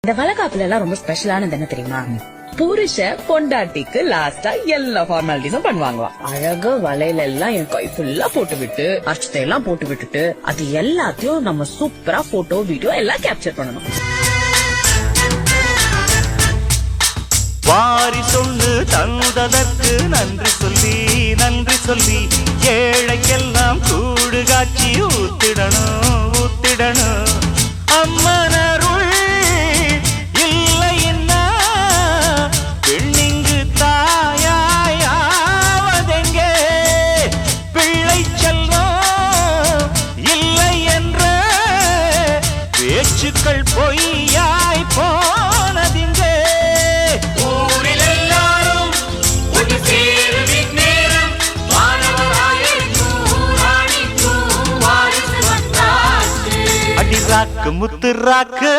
இந்த வளகாப்புல எல்லாம் ரொம்ப ஸ்பெஷலானது என்ன தெரியுமா? புருஷ பொண்டாட்டிக்கு லாஸ்டா எல்லா ஃபார்மாலிட்டிஸும் பண்ணுவாங்களாம். அழகா வளையல எல்லாம் என் கை ஃபுல்லா போட்டு விட்டு அர்ச்சத்தை எல்லாம் போட்டு விட்டுட்டு அது எல்லாத்தையும் நம்ம சூப்பரா போட்டோ வீடியோ எல்லாம் கேப்சர் பண்ணணும். வாரி சொல்லு தந்ததற்கு நன்றி சொல்லி ஏழைக்கெல்லாம் கூடு காட்சி ஊத்திடணும் அம்மனருள் இல்லைன்னா பெண்ணிங்கு தாயாவதெங்கே பிள்ளை செல்வம் இல்லை என்ற பேச்சுக்கள் பொய்யாய் போனதிங்கே. ராக்கு முத்து ராக்கு